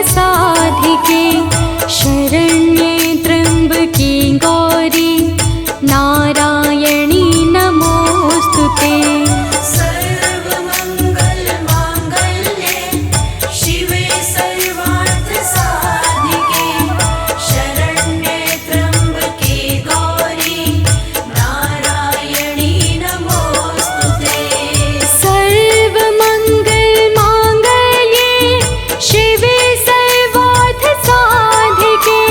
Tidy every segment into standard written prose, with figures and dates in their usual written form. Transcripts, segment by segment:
साधिके शरण्ये त्र्यम्बके गौरी नारायणी नमोऽस्तुते। सर्वमङ्गलमाङ्गल्ये शिवे सर्वार्थसाधिके शरण्ये त्र्यम्बके गौरी नारायणी नमोऽस्तुते। सर्वमङ्गलमाङ्गल्ये शिवे सर्वार्थसाधिके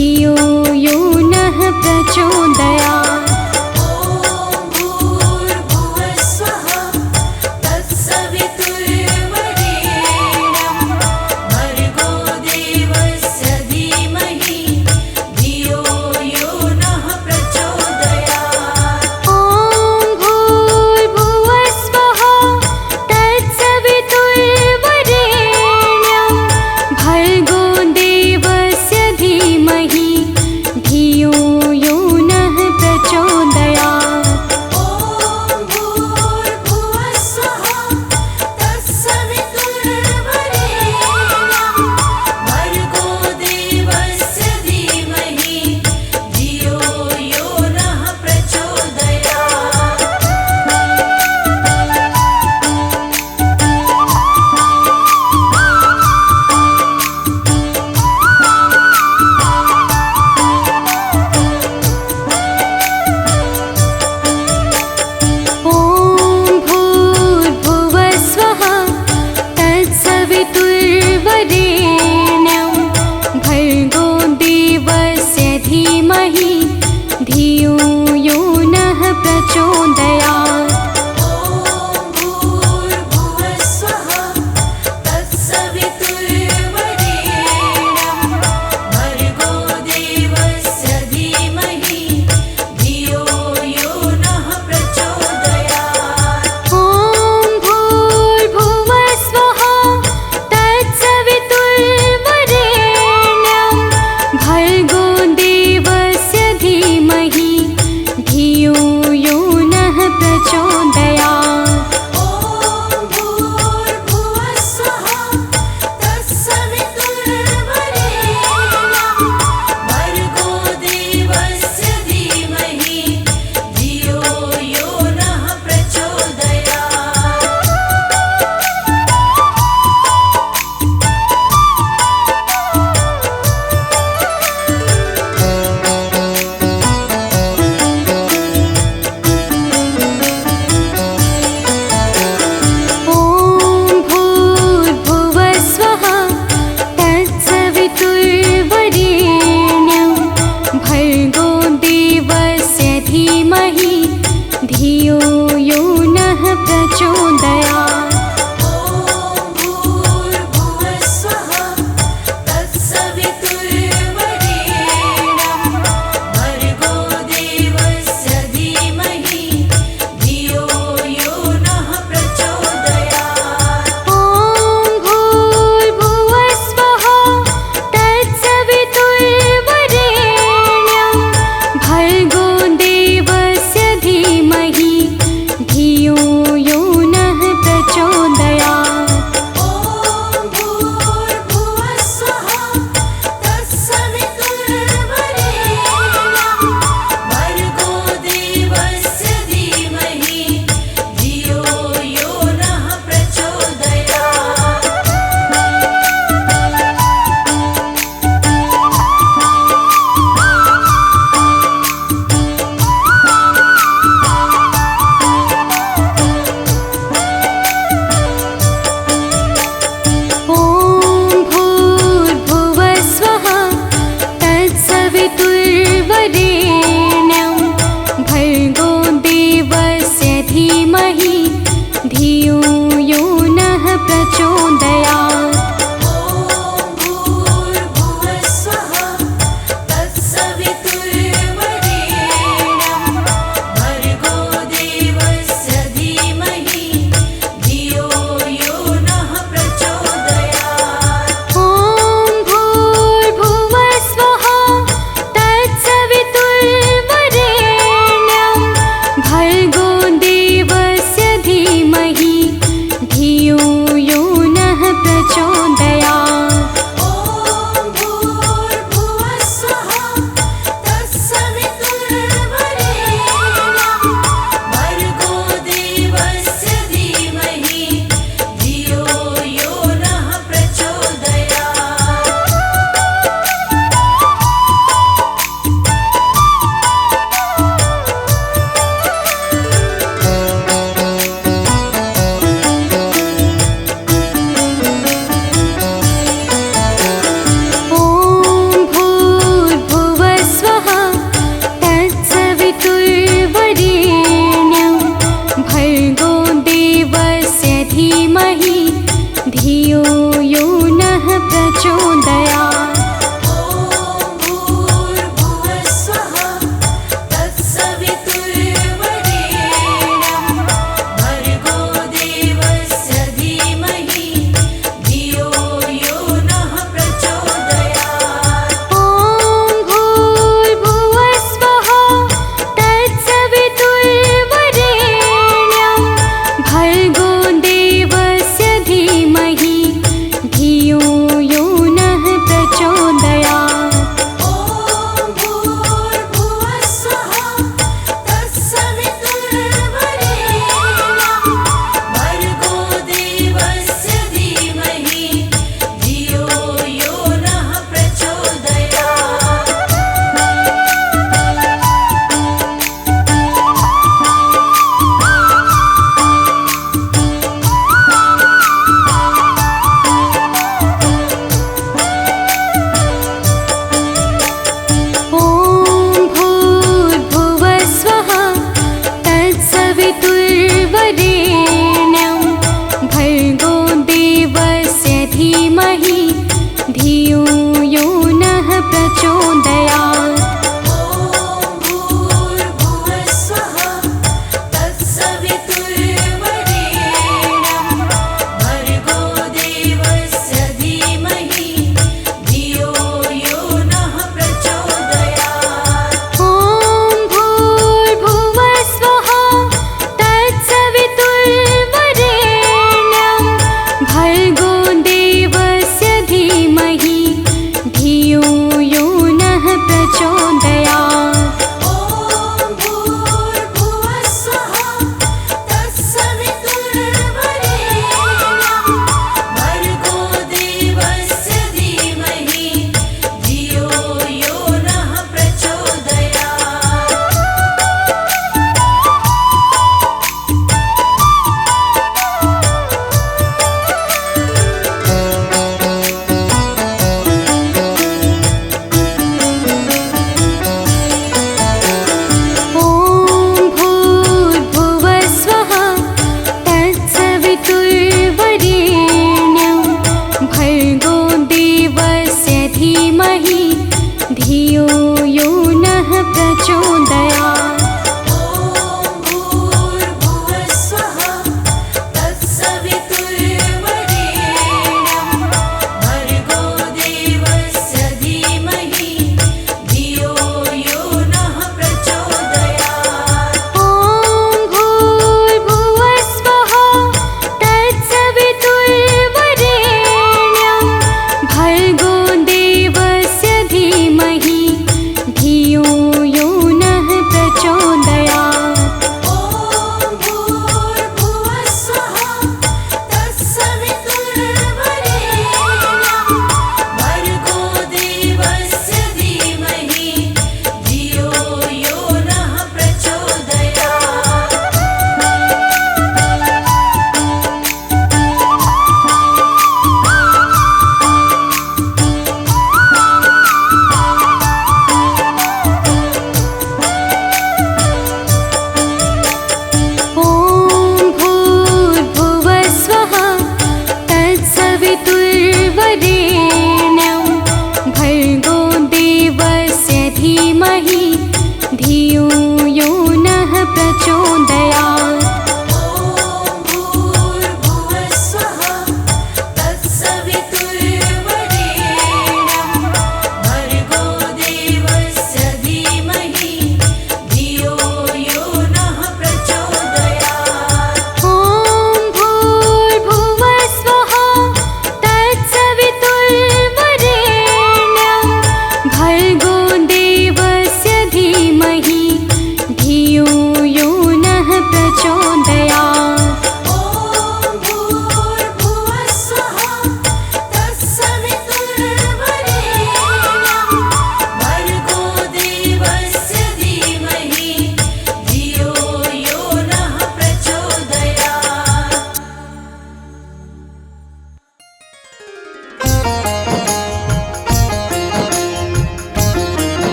धियो यो नः प्रचोदयात्। ॐ भूर्भुवः स्वः तत्सवितुर्वरेण्यं भर्गो देवस्य धीमहि धियो यो नः प्रचोदयात्। ॐ भूर्भुवः स्वः तत्सवितुर्वरेण्यं भर्गो देवस्य धीमहि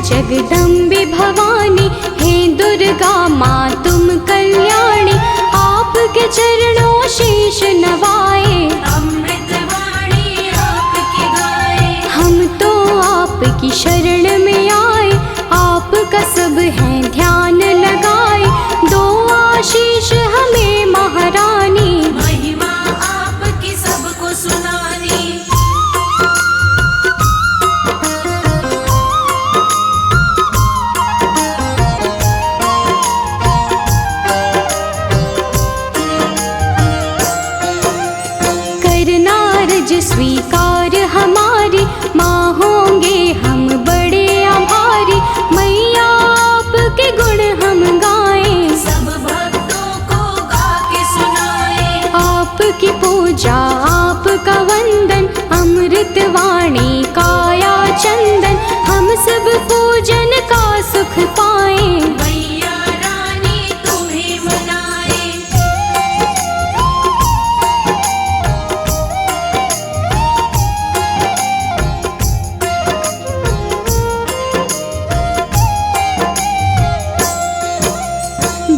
जगदम्बे भवानी, हे दुर्गा माँ तुम कल्याणी, आपके चरणों शीश नवाए, अमृत वाणी आपकी गाए। हम तो आपकी शरण में आए, आपका सब है ध्यान लगाए, दो आशीष हमें महारानी, महिमा आपकी सबको सुनानी। करना रज स्वीकार हमारी, माँ होंगे हम बड़े आभारी, मैया आपके गुण हम गाएं, सब भक्तों को गा के सुनाए। आपकी पूजा आपका वंदन, अमृत वाणी काया चंदन, हम सब पूजन का सुख पाएं, मैया रानी तुम्हें मनाए।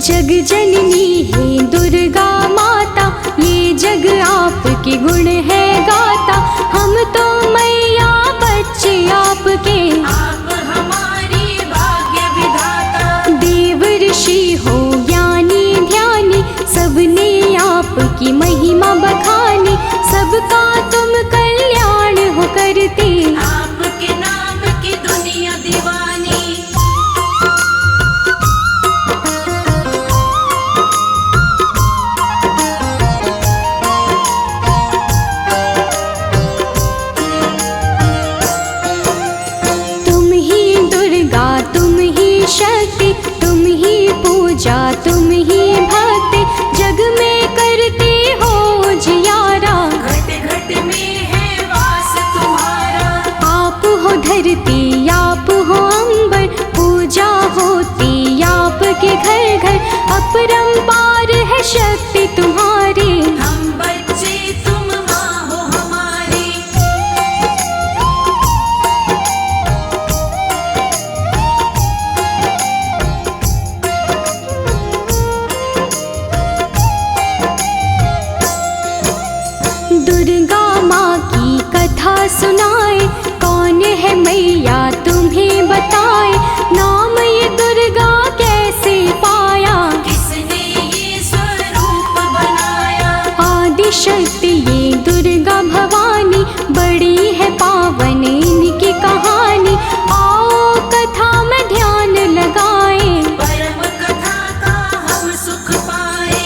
जग जननी है दुर्गा माता, ये जग आपके गुण है गाता, हम तो मैया बच्चे आपके, आप हमारी भाग्य विधाता। देव ऋषि हो ज्ञानी ध्यानी, सबने आपकी महिमा बखानी, सबका तुम कल्याण हो करते, आपके नाम की दुनिया दीवानी। तुम ही दुर्गा तुम ही शक्ति, तुम ही पूजा तुम ही भक्ति, जग में करते हो जियारा, घट घट में है वास तुम्हारा। आप हो धरती आप हो अंबर, पूजा होती आपके घर घर, अपरंपार है शक्ति तुम्हारी, हम बच्चे तुम माँ हो हमारी। दुर्गा माँ की कथा सुनाए, कौन है मैया तुम्हें बताए, नाम ये दुर्गा कैसे पाया, किसने ये स्वरूप बनाया। आदि शक्ति ये दुर्गा भवानी, बड़ी है पावन इनकी कहानी, आओ कथा में ध्यान लगाए, परम कथा का हम सुख पाए।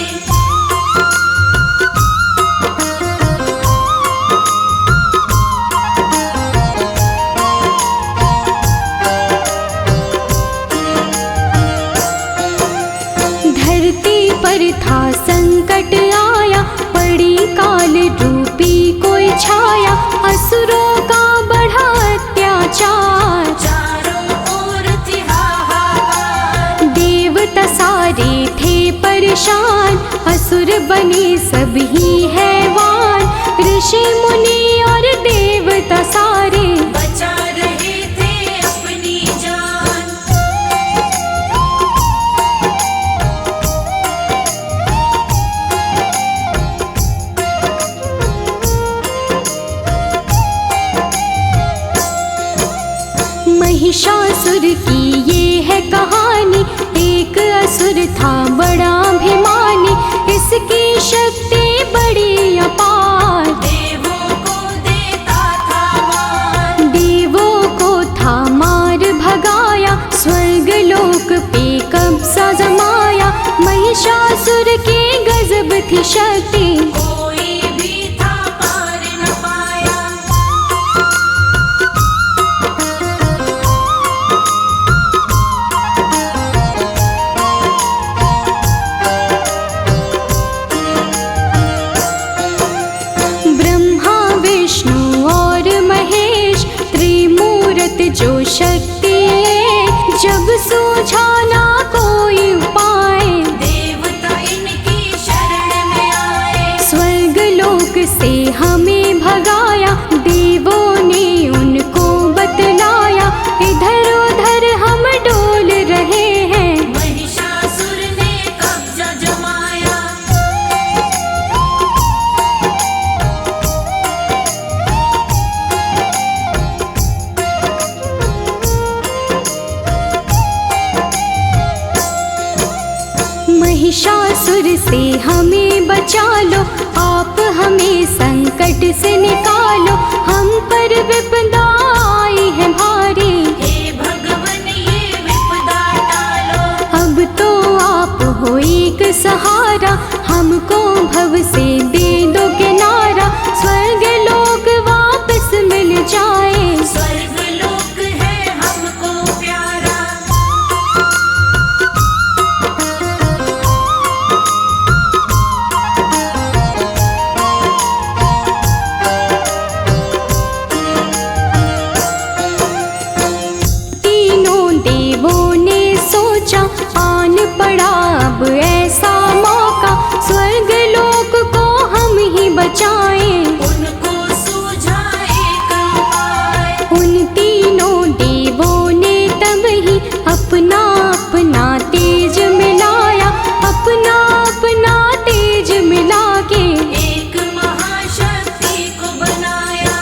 धरती पर था संकट आया, पड़ी काल रूपी कोई छाया, असुरों का बढ़ा अत्याचार, चारों ओर थी हाहाकार। देवता सारे थे परेशान, असुर बने सभी हैवान, ऋषि मुनि और देवता सारे, बचा रहे थे अपनी जान। महिषासुर की ये है कहानी, एक असुर था बड़ा अभिमानी, इसकी शक्ति बड़ी अपार, देवों को देता था मान। देवों को था मार भगाया, स्वर्ग लोक पे कब्जा जमाया, महिषासुर के गजब थी शक्ति, कोई भी था पार न पाया। ब्रह्मा विष्णु और महेश, त्रिमूर्त जो शक्ति है, जब सूझा ना कोई उपाय, देवता इनकी शरण में आए। से हमें बचा लो, आप हमें संकट से निकालो, हम पर विपदा आई है भारी, हे भगवन ये विपदा टालो। अब तो आप हो एक सहारा, हमको भव से दे दो किनारा, स्वर्ग लोक वापस मिल जाए, स्वर्ग लोक है हमको प्यारा। तीनों देवों ने सोचा आन पड़ा अब ऐसा मौका, स्वर्ग लोक को हम ही बचाएं, उनको सूझा एक उपाय। उन तीनों देवों ने तब ही अपना अपना तेज मिलाया, अपना अपना तेज मिला के एक महाशक्ति को बनाया।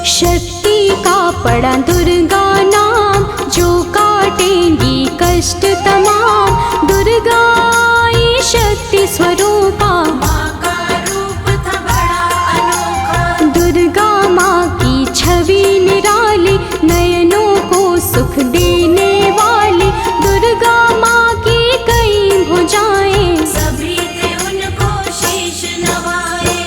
शक्ति का पड़ा दुर्गा नाम, जो काटेंगी कष्ट तमाम, दुर्गा आई शक्ति स्वरूपा, माँ का रूप था बड़ा अनोखा। दुर्गा माँ की छवि निराली, नयनों को सुख देने वाली, दुर्गा माँ की कई भुजाएं, सभी थे उनको शीश नवाए।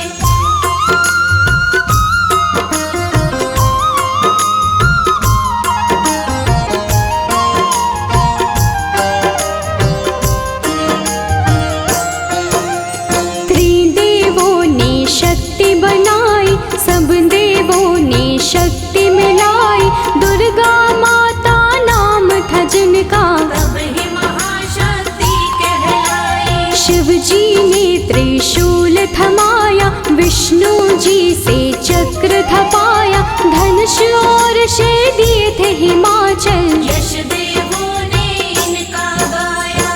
त्रिदेवों ने शक्ति बनाई, सब देवों ने शक्ति मिलाई, दुर्गा माता नाम था जिनका, तब ही महाशक्ति कहलाई। शिव जी ने त्रिशूल थमाया, विष्णु जी से चक्र थपाया, धनुष और शेर दिए थे हिमाचल, यश देवों ने इनका गाया।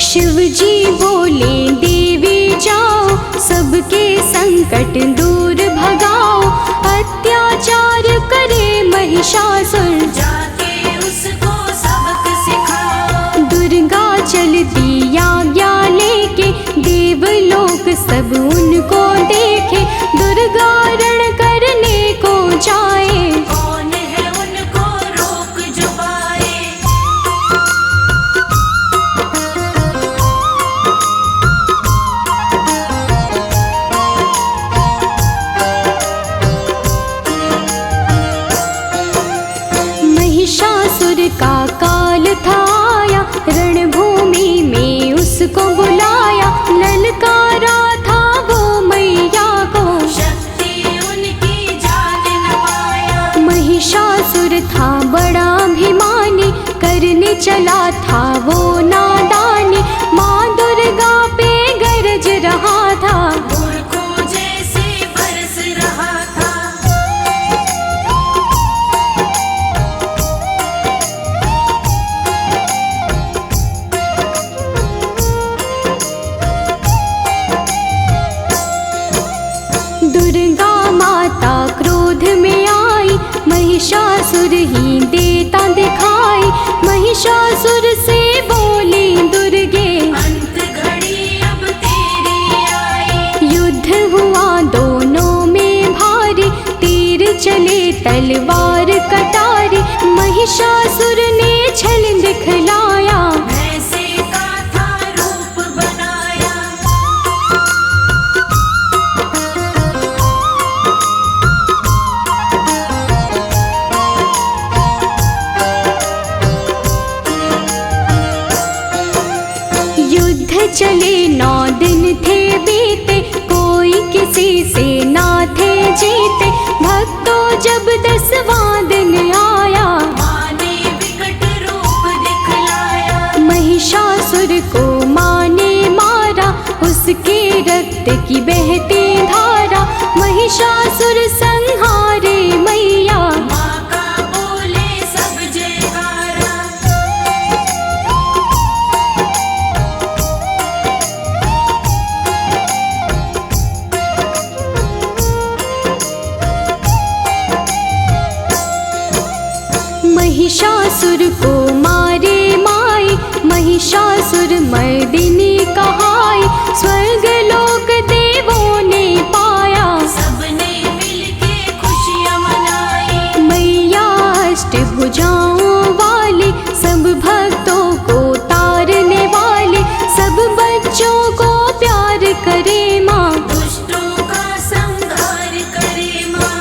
शिव जी बोले देवी जाओ, सबके संकट दूर भगाओ, अत्याचार करे महिषासुर, जाके उसको सबक सिखाओ। दुर्गा चलती आज्ञा लेके, देवलोक सब उनको देखे, दुर्गा रण करने को जाए, कौन है उनको रोक जो पाए। महिषासुर का काल था आया, रणभूमि में उसको बुलाया, ललकारा था वो मैया को, शक्ति उनकी जान न पाया। महिषासुर था बड़ा अभिमानी, करने चला था वो नादानी, माँ दुर्गा पे गरज रहा था, मूर्खों जैसे बरस रहा था। दुर्गा माता क्रोध में आई, महिषासुर ही देता दिखाई, महिषासुर से बोली दुर्गे, अंत घड़ी अब तेरी आई। युद्ध हुआ दोनों में भारी, तीर चले तलवार कटारी, महिषासुर ने छल दिखलाया, भैंसे का था रूप बनाया। युद्ध चले 9 दिन थे बीते, कोई किसी से ना थे जीते, भक्तों जब 10वां दिन आया, माँ ने विकट रूप दिखलाया। महिषासुर को माँ ने मारा, उसके रक्त की बहती धारा, महिषासुर महिषासुर संहारे मैया। माँ का बोले सब जयकारा। महिषासुर को मारे माई, महिषासुर मर्दिनी कहाई। स्वर्ग लोक देवों ने पाया, सबने मिलके खुशियाँ मनाई। मैया अष्टभुजाओं वाली, सब भक्तों को तारने वाली। सब बच्चों को प्यार करे माँ, दुष्टों का संहार करे माँ।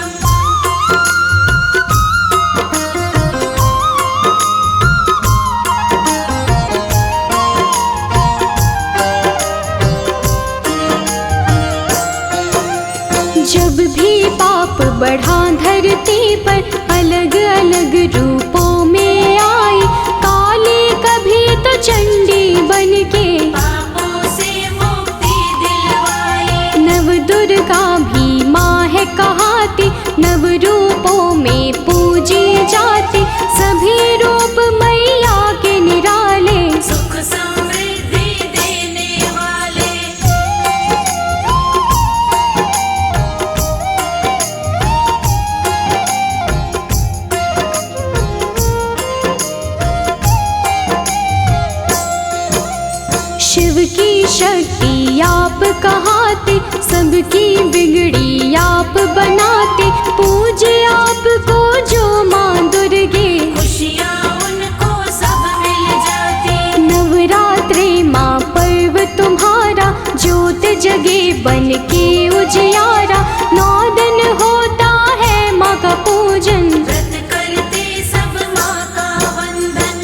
जब भी पाप बढ़ा धरती पर, अलग अलग रूपों में आई। काली कभी तो चंडी बन के, पापों से मुक्ति दिलवाई। नव दुर्गा भी माँ है कहाती। नव रूपों में पूजी जाती, सभी रूप मैया के निराले। सुख समृद्धि देने वाले। शिव की शक्ति आप कहाते, सबकी बिगड़ी आप बनाते। पूजे आपको जो माँ दुर्गे, खुशियाँ उनको सब मिल जाती। नवरात्रे माँ पर्व तुम्हारा, ज्योत जगे बन के उजियारा। 9 दिन होता है माँ का पूजन, व्रत करते सब माँ का वंदन।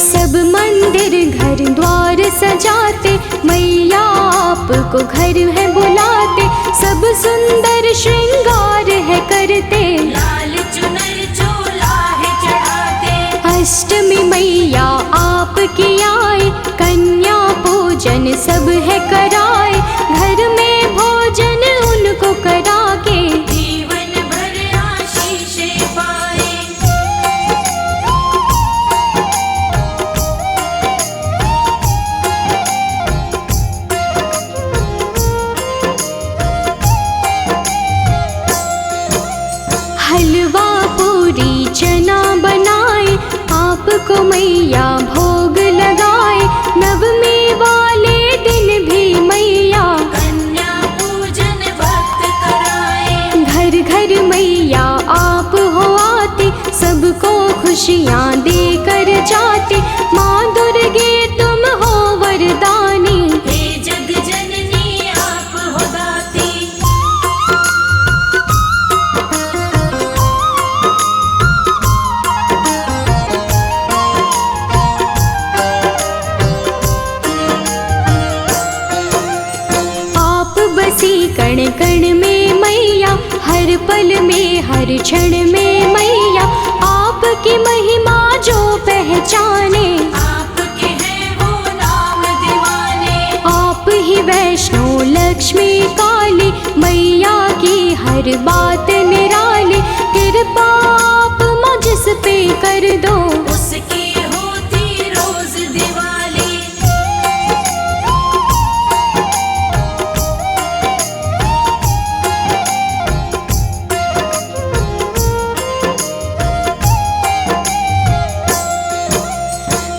सब मंदिर घर द्वार सजाते, मैया आपको घर है बुलाते। सब सुंदर श्रृंगार है करते, लाल चुनर चोला है चढ़ाते। अष्टमी मैया आपकी आए, कन्या पूजन सब है कराए। घर में भोजन उनको करा के, जीवन भर आशीषें पाए। हलवा पूरी चना बनाए, आपको मैया भोग लगाए। नवमी वाले दिन भी मैया, कन्या पूजन भक्त कराए। घर घर मैया आप हो आते, सबको खुशियाँ देकर जाते। माँ दुर्गे तुम हो वरदानी, हे जग जननी आप हो दाती। आप बसी कण कण में मैया, हर पल में हर क्षण में मैया। आपकी महिमा जो पहचाने, आपके हैं वो नाम दीवाने। आप ही वैष्णो लक्ष्मी काली, मैया की हर बात निराली। कृपा आप मुझ पे कर दो, उसकी होती रोज दिवाली।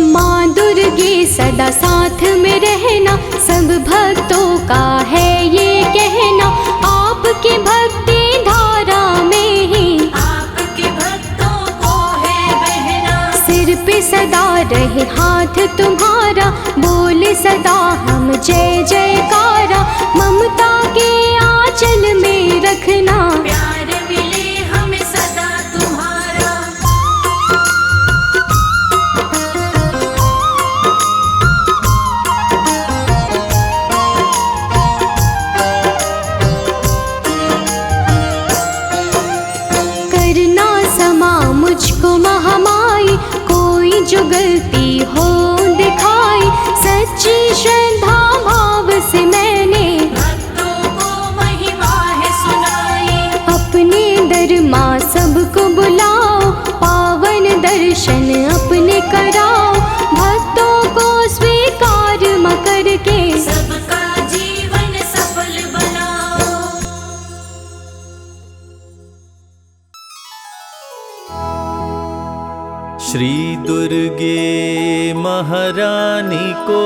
माँ दुर्गे सदा साथ में रहना, सब भक्तों का है ये कहना। आपकी भक्ति धारा में ही, आपके भक्तों को है बहना। सिर पे सदा रहे हाथ तुम्हारा, बोले सदा हम जय जयकारा। ममता के आंचल में रखना, प्यार मिले हमें सदा तुम्हारा। श्री दुर्गे महारानी को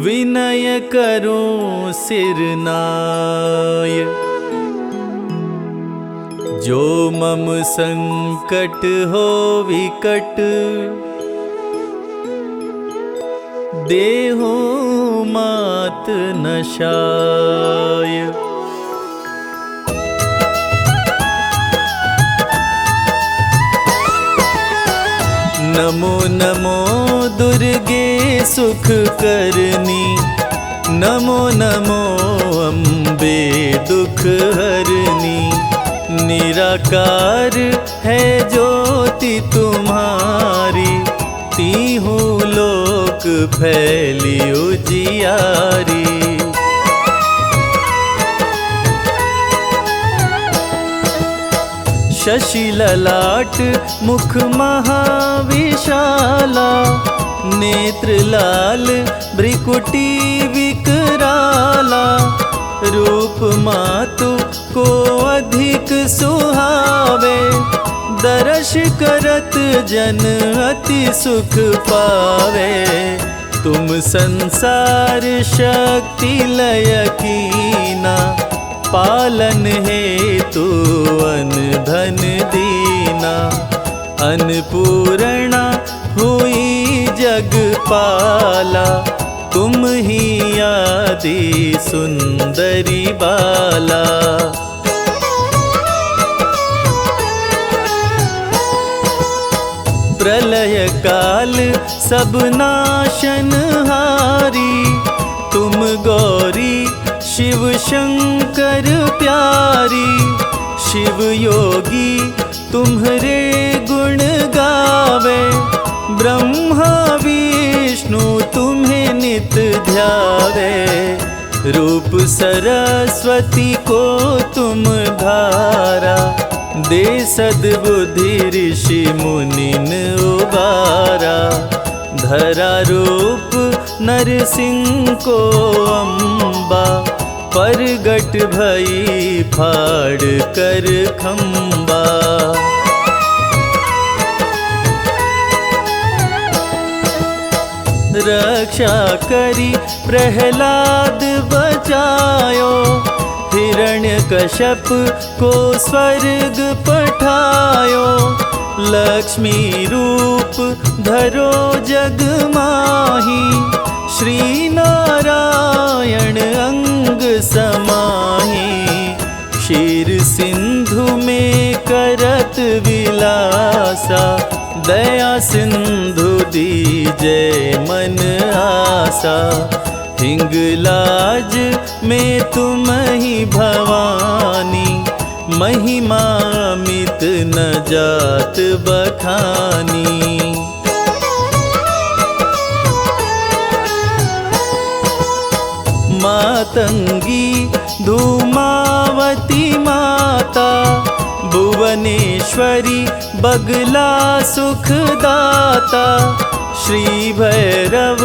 विनय करूं सिरनाय। जो मम संकट हो विकट, देहु मात नशाय। नमो नमो दुर्गे सुख करनी, नमो नमो अम्बे दुख हरनी। निराकार है ज्योति तुम्हारी, तीहूं लोक फैली उजियारी। शशि ललाट मुख महाविशाला, नेत्र लाल भ्रिकुटी विकराला। रूप मातु को अधिक सुहावे, दर्श करत जन अति सुख पावे। तुम संसार शक्ति लय कीना, पालन हेतु अन धन दीना। अन्नपूर्णा हुई जगपाला, तुम ही आदि सुंदरी बाला। प्रलय काल सब नाशनहारी, तुम गौरी शिव शंकर प्यारी। शिव योगी तुम्हारे गुण गावे, ब्रह्मा विष्णु तुम्हें नित ध्यावे। रूप सरस्वती को तुम धारा, दे सद्बुद्धि ऋषि मुनिन उबारा। धरा रूप नरसिंह को अम्बा, परगट भई फाड़ कर खंबा। रक्षा करी प्रहलाद बचायो, हिरण्यकश्यप को स्वर्ग पठायो। लक्ष्मी रूप धरो जग माही, श्री नारायण अंग समाही। क्षीर सिंधु में करत विलासा, दया सिंधु दीजै मन आसा। हिंगलाज में तुम ही भवानी, महिमा मित न जात बखानी। मातंगी धूमावती माता, भुवनेश्वरी बगला सुखदाता। श्री भैरव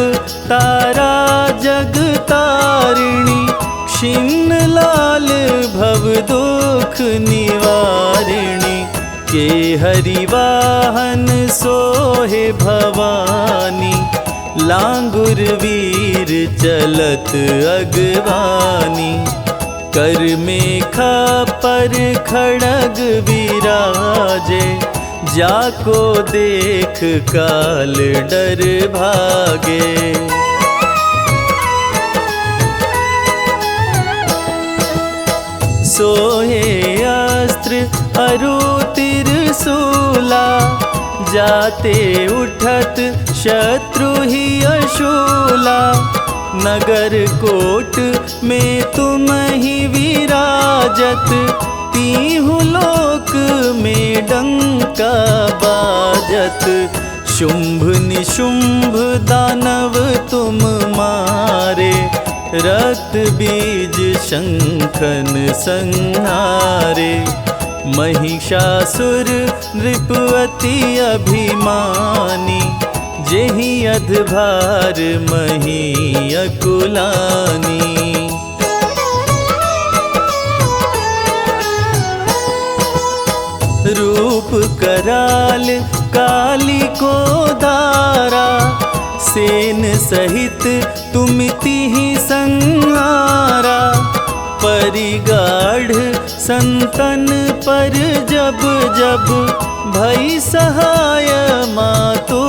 तारा जगतारिणी, क्षीण लाल भव दुख निवारिणी। के हरिवाहन सोहे भवानी, लांगुर वीर चलत अगवानी। कर मेखा पर खड़ग विराजे, जाको देख काल डर भागे। सोहे अस्त्र अरु त्रिशूला, जाते उठत शत्रु ही अशूला। नगर कोट में तुम ही विराजत, तीहूं लोक में डंका बाजत। शुंभ निशुंभ दानव तुम मारे, रक्त बीज शंखन संहारे। महिषासुर नृपति अभिमानी, जेहि अधभार मही अकुलानी। रूप कराल काली को धारा, सेन सहित तुमिति ही संहारा। परिगाढ़ संतन पर जब जब भई सहाय मातो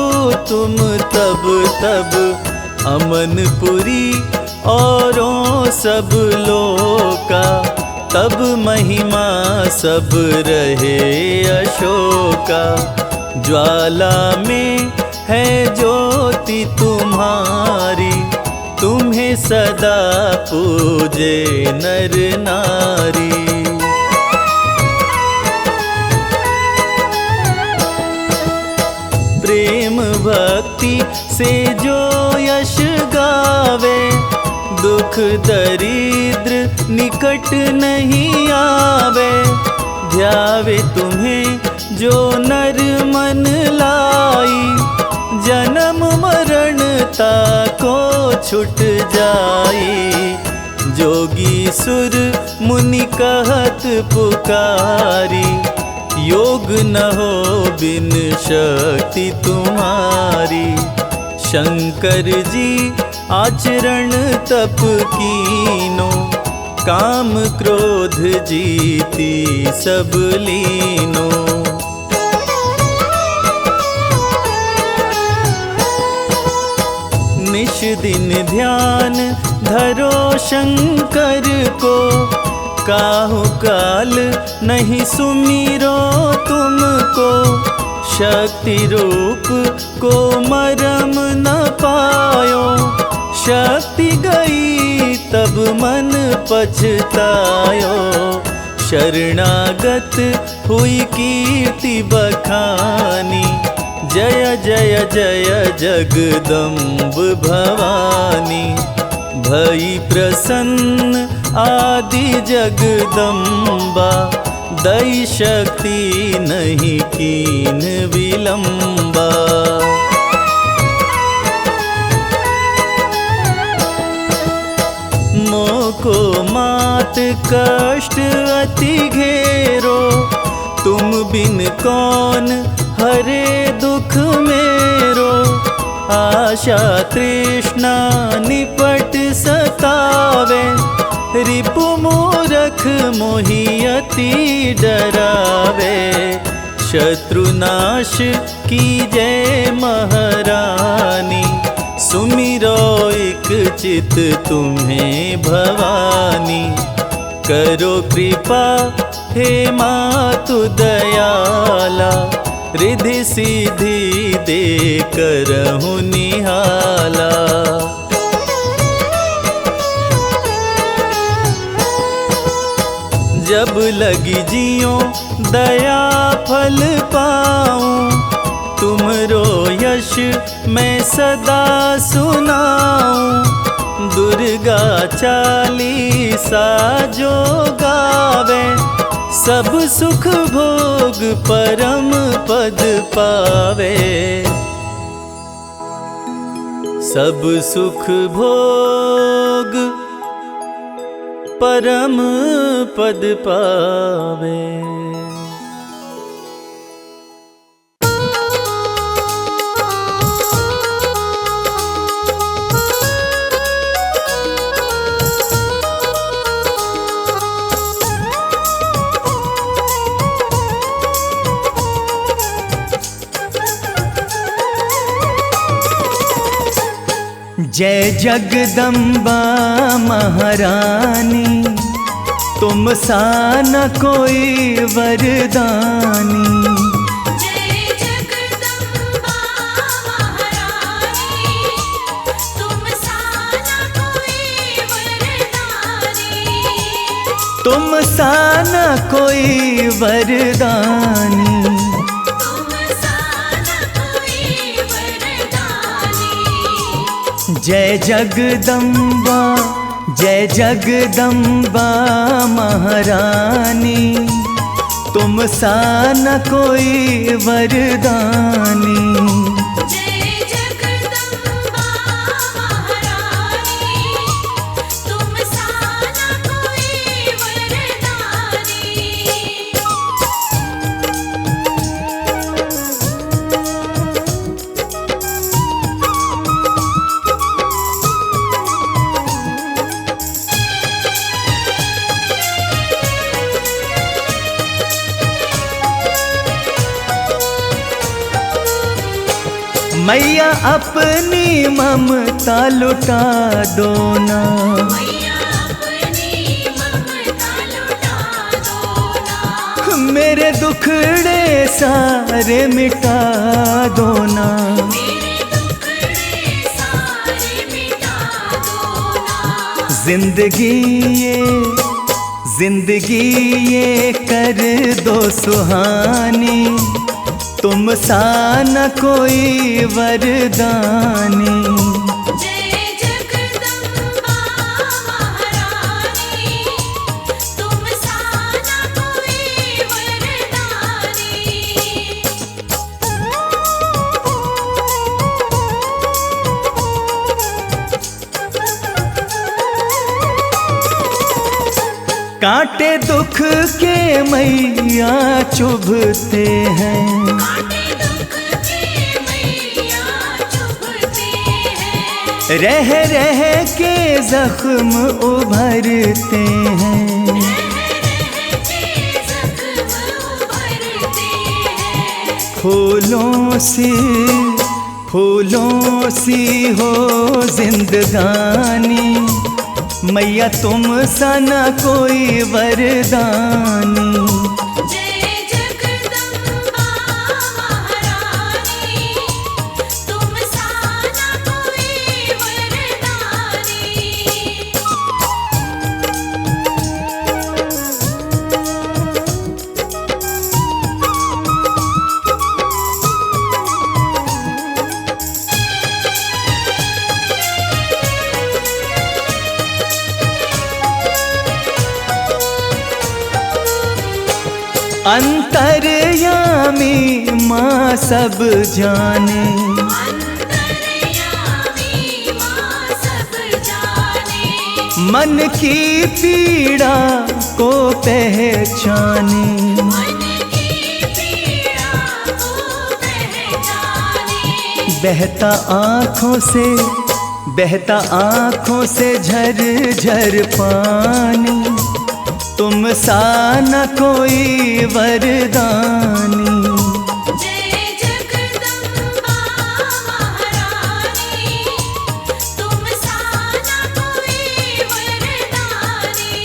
तुम तब तब। अमनपुरी औरों सब लोका, तब महिमा सब रहे अशोका। ज्वाला में है ज्योति तुम्हारी, तुम्हें सदा पूजे नर नारी। प्रेम भक्ति से जो यश गावे, दुख दरिद्र निकट नहीं आवे। ध्यावे तुम्हें जो नर मन लाई, जन्म मरणता को छुट जाई। जोगी सुर मुनि कहत पुकारी, योग न हो बिन शक्ति तुम्हारी। शंकर जी आचरण तप कीनो, काम क्रोध जीती सब लीनो। निश दिन ध्यान धरो शंकर को, काहु काल नहीं सुमिरो तुमको। शक्ति रूप को मरम न पायो, शक्ति गई तब मन पछतायो। शरणागत हुई कीर्ति बखानी, जय जय जय जगदम्ब भवानी। भई प्रसन्न आदि जगदम्बा, दई शक्ति नहीं कीन विलंबा। मोको मात कष्ट अति घेरो, तुम बिन कौन हरे दुख मेरो। आशा तृष्णा निपट सतावे, रिपु मूरख मोहि अति डरावे। शत्रुनाश कीजय महारानी, सुमिरो एक चित तुम्हें भवानी। करो कृपा हे मातु दयाला, रिद्धि सिद्धि दे करहु निहाला। जब लगी जियो दया फल पाऊं, तुमरो यश मैं सदा सुनाऊं। दुर्गा चालीसा जो गावे, सब सुख भोग परम पद पावे। सब सुख भोग परम पद पावे। जय जगदम्बा महारानी, तुम सा न कोई वरदानी। जय जगदम्बा महारानी, तुम सा न कोई वरदानी। तुम सा न कोई वरदानी। जय जगदम्बा जय जगदम्बा महारानी, तुम सा न कोई वरदानी। जय जगदम्बा महारानी, तुम सा न कोई वरदानी। मैया अपनी ममता लुटा दो ना, मैया अपनी ममता लुटा दो ना, मेरे दुखड़े सारे मिटा दो ना, मेरे दुखड़े सारे मिटा दो ना। जिंदगी ये कर दो सुहानी, तुम सा न कोई वरदानी। जय जगदम्बा महारानी, तुम सा न कोई वरदानी। कांटे दुख के मैया चुभते हैं, कांटे दुख के मैया चुभते हैं, रह रह के जख्म उभरते हैं। रह के जख्म उभरते हैं। फूलों सी हो जिंदगानी, मैया तुम सा न कोई वरदानी। जय जगदम्बा महारानी, तुम सा न कोई वरदानी। अंतर्यामी माँ सब जाने, अंतर्यामी माँ सब जाने, मन की पीड़ा को पहचाने। मन की पीड़ा को पहचाने। बहता आँखों से झर झर पानी, तुम सा न कोई वरदानी। जय जगदम्बा महारानी, तुम सा न कोई वरदानी।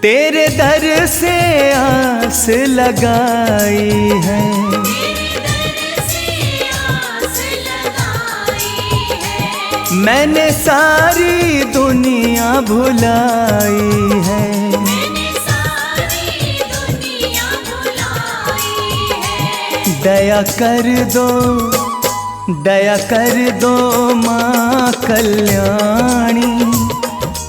तेरे दर से आस लगाई है, तेरे दर से आस लगाई है, मैंने सारी दुनिया भुलाई है। मैंने सारी दुनिया भुलाई है। दया कर दो माँ कल्याणी,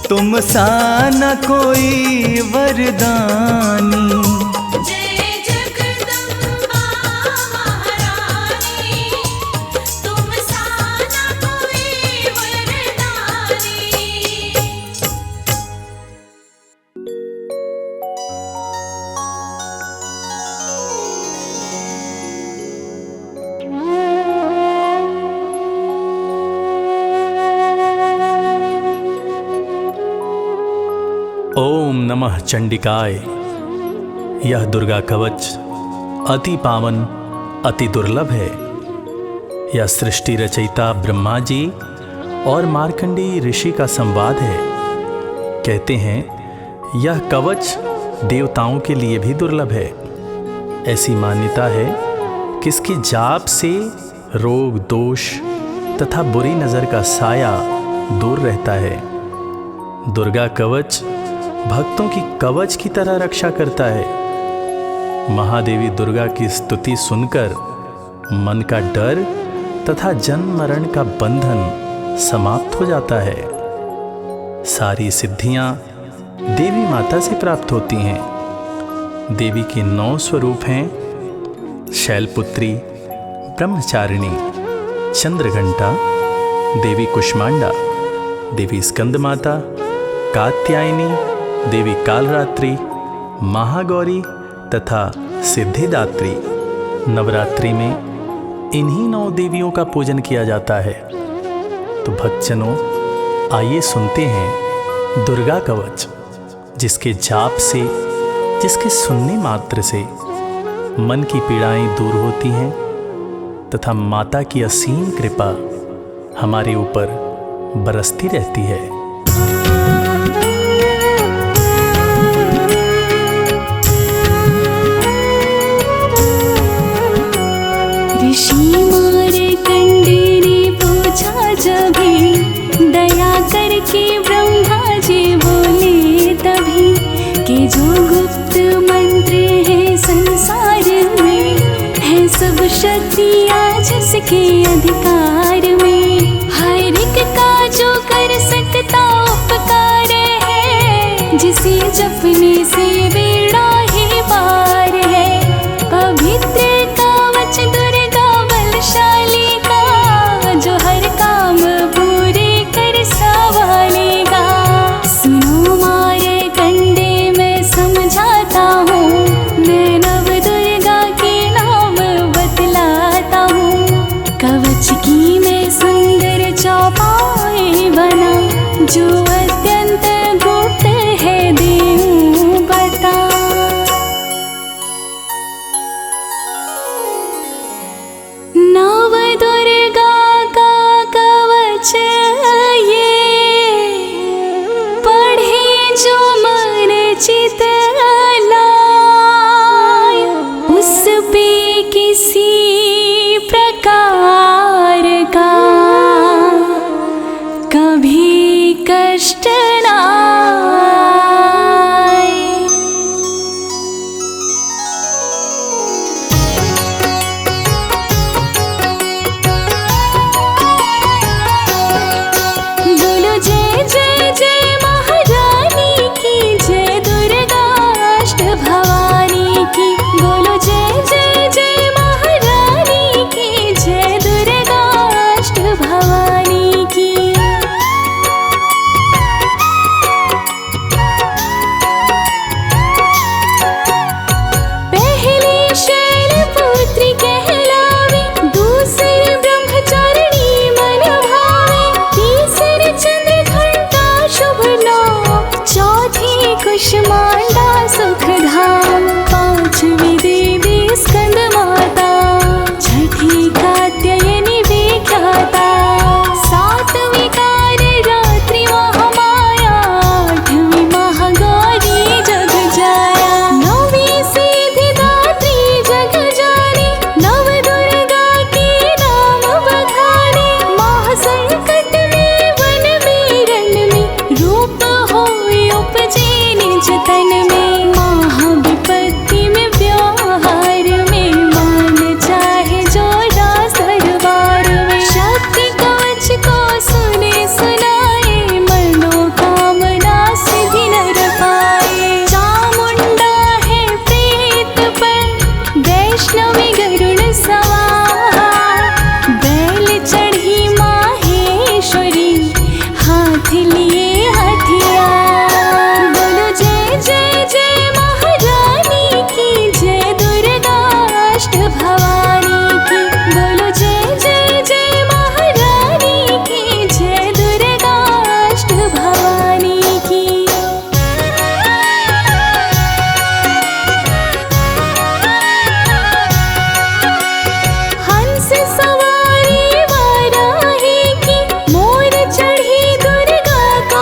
तुम सा न कोई वरदानी। जय जगदम्बा महारानी, तुम सा न कोई वरदानी। ओम नमः चंडिकाय। यह दुर्गा कवच अति पावन, अति दुर्लभ है। यह सृष्टि रचयिता ब्रह्मा जी और मार्कंडेय ऋषि का संवाद है। कहते हैं यह कवच देवताओं के लिए भी दुर्लभ है। ऐसी मान्यता है कि इसकी जाप से रोग, दोष तथा बुरी नज़र का साया दूर रहता है। दुर्गा कवच भक्तों की कवच की तरह रक्षा करता है। महादेवी दुर्गा की स्तुति सुनकर मन का डर तथा जन्म मरण का बंधन समाप्त हो जाता है। सारी सिद्धियां देवी माता से प्राप्त होती हैं। देवी के 9 स्वरूप हैं: शैलपुत्री, ब्रह्मचारिणी, चंद्रघंटा, देवी कुष्मांडा, देवी स्कंद माता, कात्यायनी, देवी कालरात्रि, महागौरी तथा सिद्धिदात्री। नवरात्रि में इन्हीं 9 देवियों का पूजन किया जाता है। तो भक्तजनों, आइए सुनते हैं दुर्गा कवच, जिसके जाप से, जिसके सुनने मात्र से मन की पीड़ाएं दूर होती हैं तथा माता की असीम कृपा हमारे ऊपर बरसती रहती है। ऋषि मार्कंडेय ने पूछा जभी, दया करके ब्रह्मा जी बोले तभी, कि जो गुप्त मंत्र है संसार में, है सब शक्तियाँ जिसके अधिकार में, हर एक का जो कर सकता उपकार है, जिसे जपने से बेड़ा ही पार है। पवित्र कवच दुर्गा बलशाली का, जो हर काम पूरे कर संभालेगा। सुनो मार्कंडेय मैं समझाता हूँ, मैं नव दुर्गा के नाम बतलाता हूँ। कवच की मैं सुंदर चौपाई बना, जो अत्यंत गुप्त है देऊँ बता। नव दुर्गा का कवच ये, पढ़े जो मन चित लाय, उस पे किसी प्रकार का कभी कष्ट ना आए। बोलो जय जय जय महारानी की, जय दुर्गा अष्ट भवानी की। बोलो जय जय जय महारानी की, जय दुर्गा अष्ट भवानी की। पहली शैलपुत्री कहलावे, दूसरी ब्रह्मचारिणी मन भावे, तीसरी चंद्रघंटा शुभ नाम, चौथी कुष्मांडा सुख धाम, पांचवी देवी स्कंद माता, छठी कात्यायनी विख्याता, सातवीं कालरात्रि महामाया, आठवीं महागौरी जग जाया, नौवीं सिद्धिदात्री जग जानी, नव दुर्गा के नाम बखाने। महासंकट में वन में रण में, रूप होई उपजे निज तन में, महाविपत्ति में व्यवहार में, मान चाहे जो रास दरबार में। शक्ति कवच को सुने सुनाए, मनोकामना सिद्धि नर पाए। चामुंडा है प्रेत पर, वैष्णवी गरुड़ सवार, बैल चढ़ी माहेश्वरी, हाथ लिए हथियार। बोलो जय जय जय महारानी की, जय दुर्गा अष्ट भवानी की। बोलो जय जय जय महारानी की, जय दुर्गा अष्ट भवानी की। हंस सवारी वाराही की, मोर चढ़ी दुर्गा को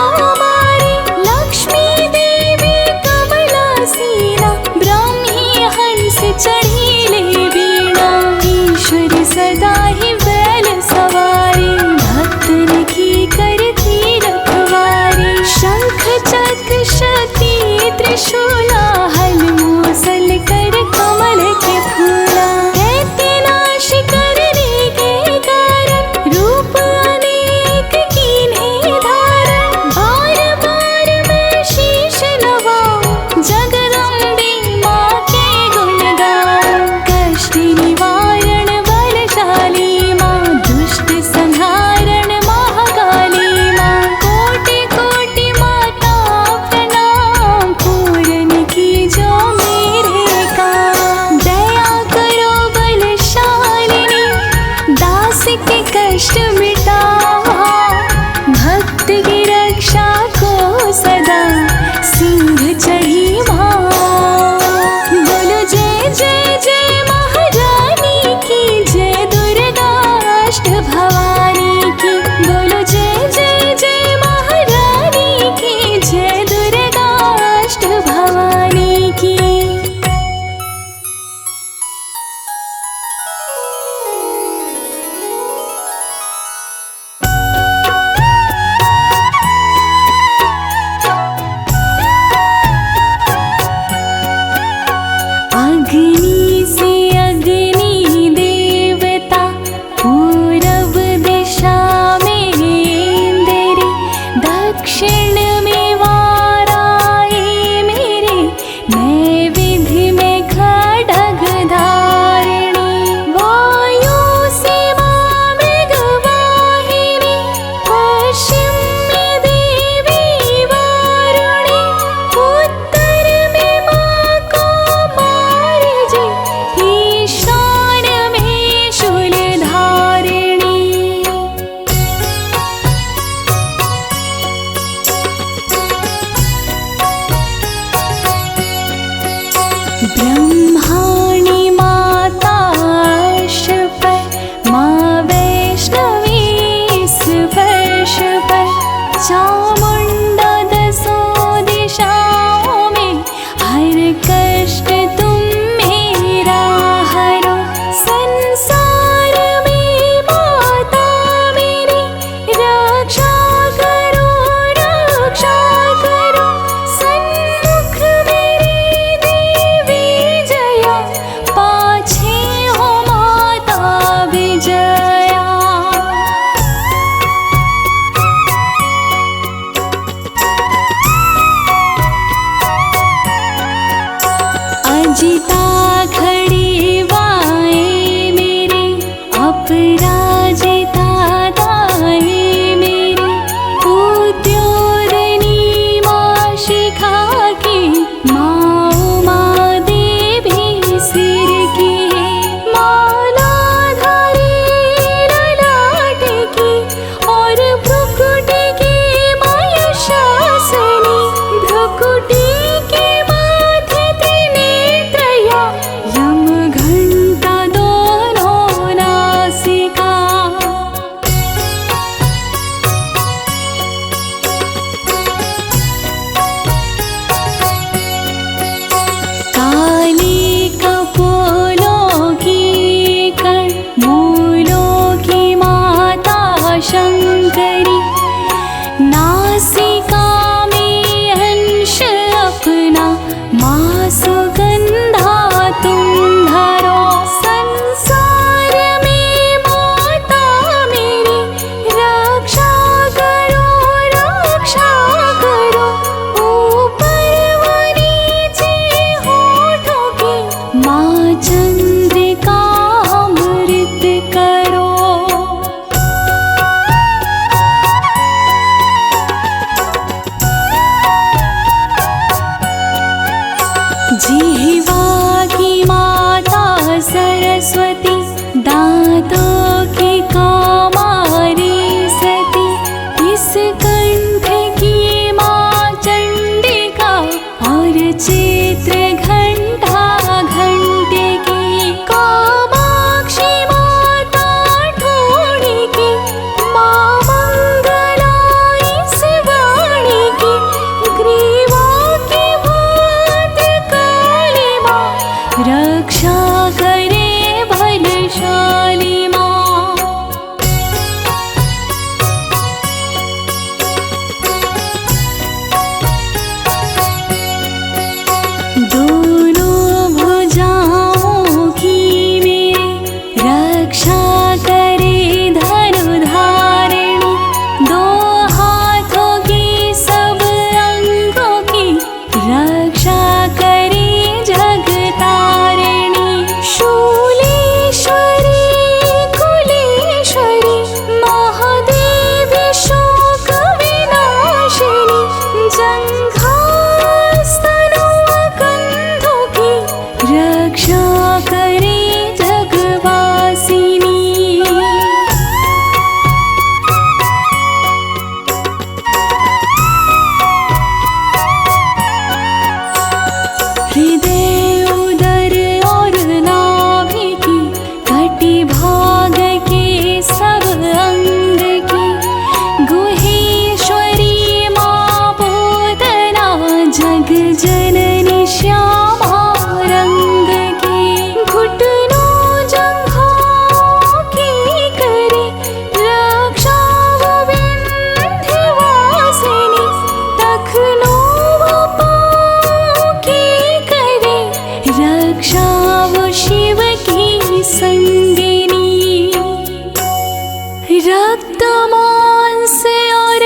मांस और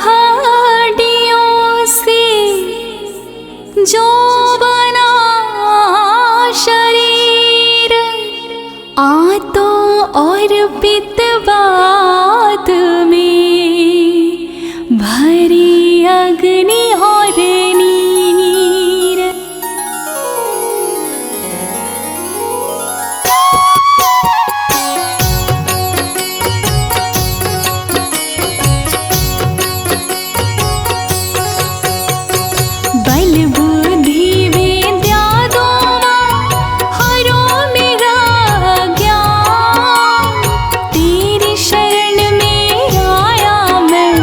हड्डियों से जो बना शरीर, आंतों और पित्तवात में भरी अग्नि और नीर। बल बुद्धि विद्या दोनों हरों मेरा ज्ञान, तेरी शरण में आया मैं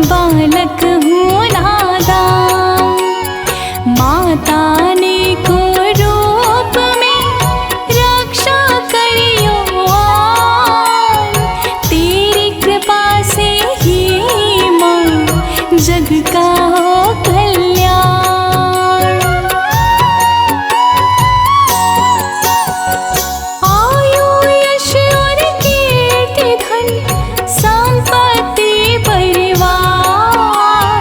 बालक हूँ नादान। माता ने को रूप में रक्षा करियो, तेरी कृपा से ही माँ जग का हो कल्याण। आयु यश और कीर्ति धन संपत्ति परिवार,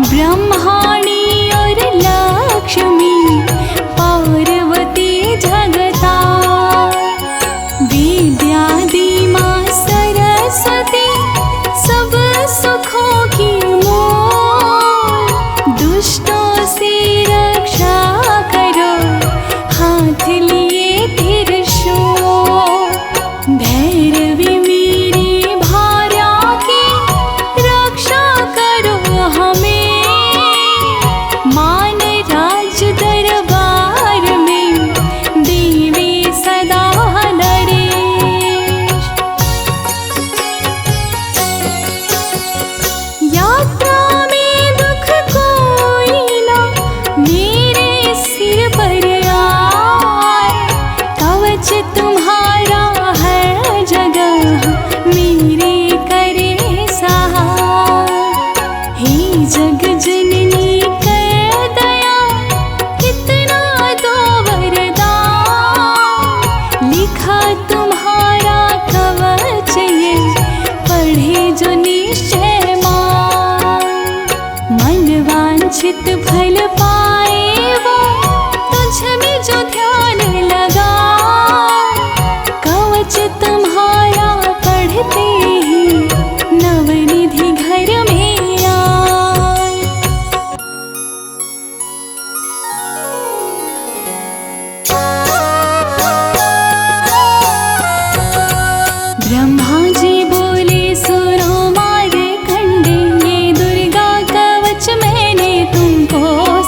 ब्रह्माणी और लक्ष्मी पार्वती जगता, विद्यादि माँ सरस्वती सब सुखों की मूल। दुष्टों से रक्षा करो हाथ लिए त्रिशूल। भैरवी मेरी भार्या की रक्षा करो हमें, मान राज दरबार में देवी सदा नरेश। यात्रा में दुख कोई ना मेरे सिर पर आए, कवच तुम्हारा है जगह मेरे करे सहाय। हे जग जननी कर दया कितना दो वरदान, लिखा तुम्हारा कवच ये पढ़े जो निश्चय मान। मन वांछित फल पाए वो तुझ में जो ध्यान लगा, कवच तुम्हारा पढ़ते ही नवनिधि घर में आए। ब्रह्मा जी बोले सुनो मार्कंडे, ये दुर्गा कवच मैंने तुमको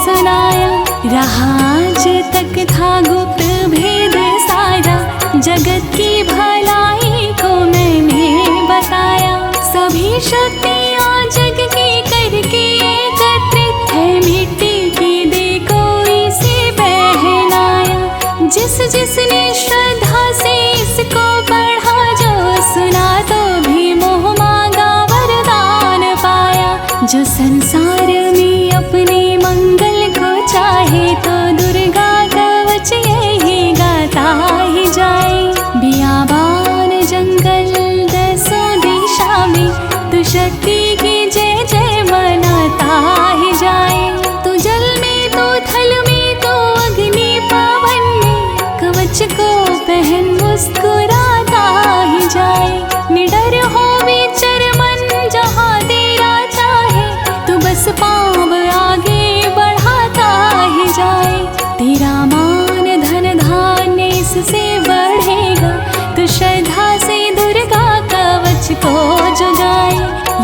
सुनाया। रहा आज तक था गुप्त भेद सारा, जगत की भलाई को मैंने बताया। सभी शक्तियाँ जग की करके एकत्रित है, मिट्टी की दे कोई से पहनाया। जिस जिसने श्रद्धा से इसको पढ़ा, जो सुना तो भी मोह मांगा वरदान पाया। जो संसार में अपने मंगल को चाहे, तो दुर्गा कवच यही गाता ही जाए। बियाबान जंगल दसों दिशा में तू शक्ति की जय जय मनाता ही जाए। तू जल में तो थल में तो अग्नि पवन में, कवच को पहन मुस्कुराता ही जाए। निडर हो विचर मन जहाँ तेरा चाहे, तू बस पाँव आगे बढ़ाता ही जाए। तेरा मान धन धान्य इससे बढ़ेगा, तू श्रद्धा से दुर्गा कवच को जुगाए।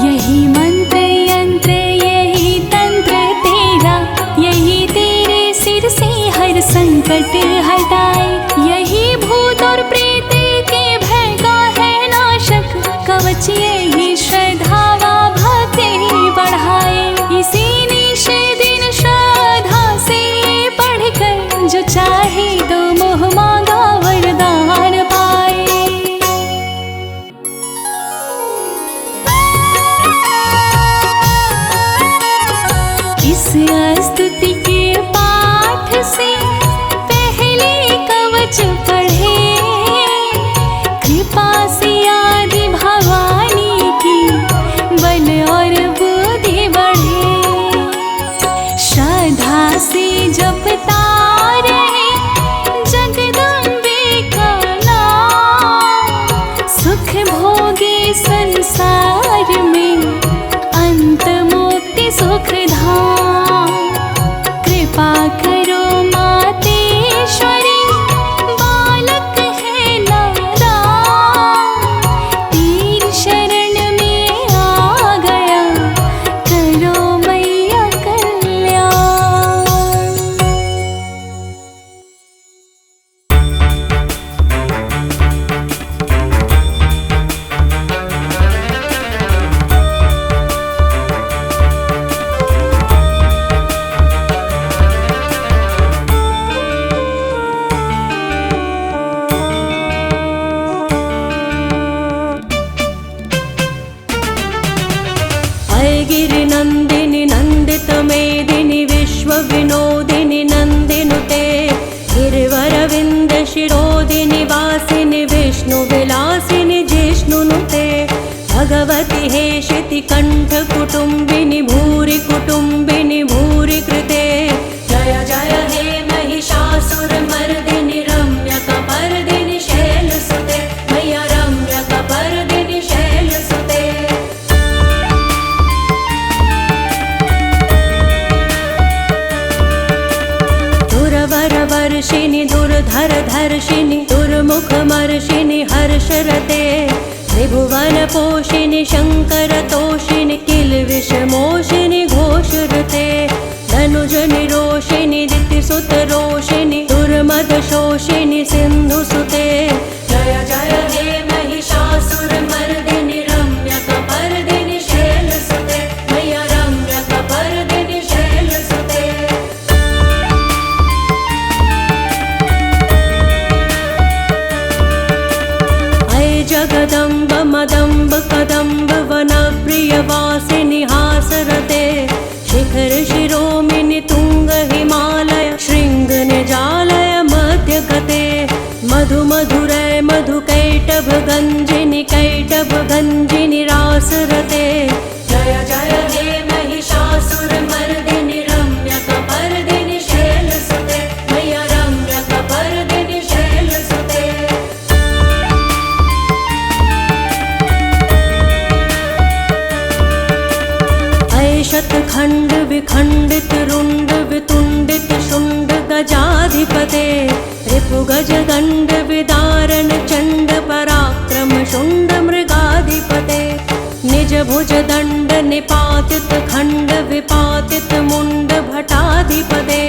यही मंत्र यंत्र यही तंत्र तेरा, यही तेरे सिर से हर संकट हटाए। यही भूत और प्रेत के भय का है नाशक, कवच यही श्रद्धा व भक्ति बढ़ाए। इसी निश दिन श्रद्धा से पढ़कर जो चाहे तो मोह मांगा वरदान पाए। इस स्तुति के पाठ से पहले कवच पढ़े, कृपा से आदि भवानी की अय गिरिनन्दिनि नन्दित मेदिनि विश्वविनोदिनि नन्दिनुते गिरिवरविन्द शिरोदिनि वासिनि विष्णुविलासिनि जिष्णुनुते भगवति हेशिति कण्ठ कुटुम्बिनि भूरि कुटुम्बिनि भूरि कृते जय जय हे महिषासुरमर्दिनि रम्यकपर्दिनि शैलसुते मैया रम्यकपर्दिनि शैलसुते दुरवरवर्षिणि दुर्धरधर्षिणि दुर्मुखमर्षिणि हर्षरते त्रिभुवनपोषिणि शङ्करतोषिणि किल्बिषमोषिणि घोषरते धनुजनिरोषिणि दितिसुतरोषिणि दुर्मदशोषिणि सिन्धुसुते जय जय हे महिषासुरमर्दिनि रम्यकपर्दिनि शैलसुते मैया रम्यकपर्दिनि शैलसुते अय जगदम्ब मदम्ब कदम्ब वनप्रियवासिनि हासरते शिखर शिरोमिनि तुंग हिमालय शृंग निजालय मध्यगते मधु मधुरय मधुकैटभ गंजिनि कैटभ गंजिनि रासरते जय जय हे महिषासुरमर्दिनि रम्यकपर्दिनि शैलसुते मैया रम्यकपर्दिनि शैलसुते शतखंड विखंडित रुंड वितुंडित शुंड गजाधिपते रिपुगज दंड विदारण चंड पराक्रम शुंड मृगाधिपते निज भुज दंड निपातित खंड विपातित मुंड भटाधिपते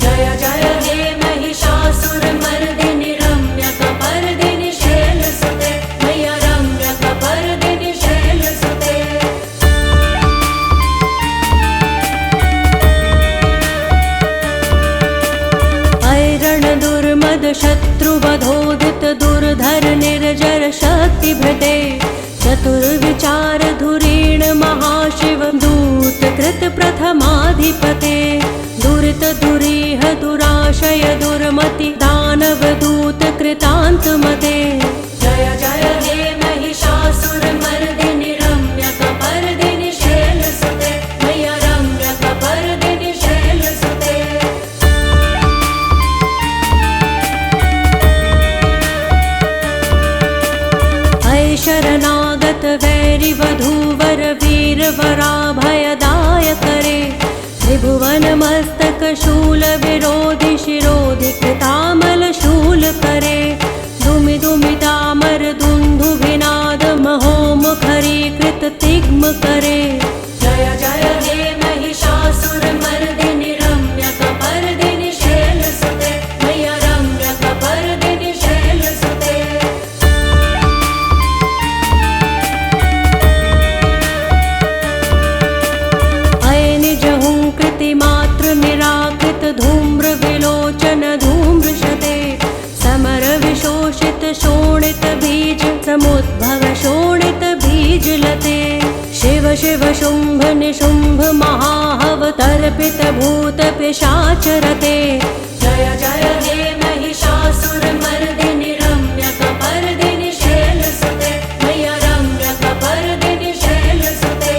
जय जय हे महिषासुरमर्दिनि रम्यकपर्दिनि शैलसुते मैया रम्यकपर्दिनि शैलसुते दुर्मद शत्रुवधोदित दुर्धर निर्जर शक्तिभृते चतुर्विचार धुरीण महाशिव दूत कृत प्रथमाधिपते दुरित दुरीह दुराशय दुर्मति दानव दूत कृतान्तमते जय जय हे महिषासुरमर्दिनि रम्यकपर्दिनि शैलसुते मैया रम्यकपर्दिनि शैलसुते शरणागत वैरि वधूवर वीर वराभयदाय करे त्रिभुवन मस्तक शूल विरोधि शिरोधि कृतामल शूल करे दुमि दुमि दामर दुंदु विनाद महोमुखरी कृत तिग्म करे जय जय हे महिषासुरमर्दिनि रम्यकपर्दिनि शैलसुते मैया रम्यकपर्दिनि शैलसुते मात्र निराकृत धूम्र विलोचन धूम्रशते समर विशोषित शोणित बीज समुद्भव शोणित बीज लते शिव शिव शुंभ निशुंभ महाहव तर्पित भूत पिशाचरते जय जय हे महिषासुरमर्दिनि रम्यकपर्दिनि शैलसुते मैया रम्यकपर्दिनि शैलसुते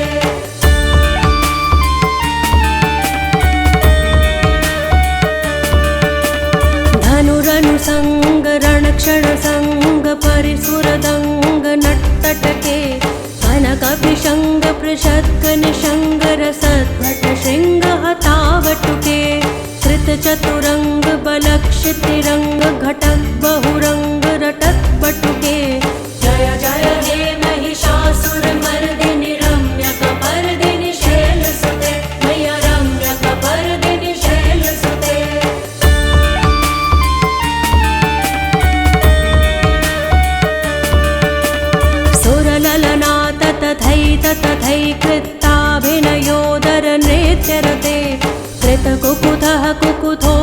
धनुरनुसंग रणक्षण संग परिसुरदंग नट्टटके कनकपिशंग पृषत्क निशंग रसद्भट शृंग हतावटुके कृत चतुरंग बलक्षितिरंग घटक बहुरंग रटक बटुके जय जय हे महिषासुरमर्दिनि रम्यकपर्दिनि शैलसुते मैया रम्यकपर्दिनि शैलसुते सुरललना तथैकृत्ताभिनयोदर नृत्यरते कृतकुकुथः कुकुथो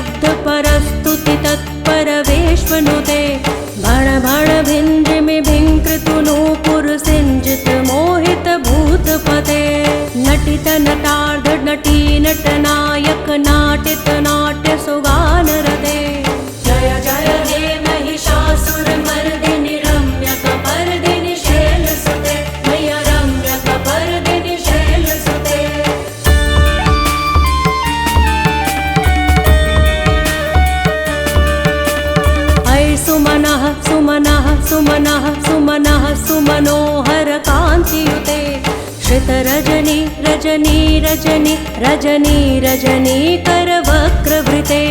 शब्द परस्तुति तत्पर वेश्वनुते भण भण भिन्द्रिमि भिङ्कृतु नूपुर सिंजित मोहित भूतपते नटित नटार्ध नटी नटनायक नाटित नाट्य सुगान रते जय जय हे महिषासुर मर्दिनि रम्यकपर्दिनि शैलसुते मैया रम्यकपर्दिनि शैलसुते ऐ सुमनः सुमनः सुमनः सुमनः सुमनोहर कान्तियुते श्रितरजनी रजनी रजनी रजनी रजनी करवक्रवृते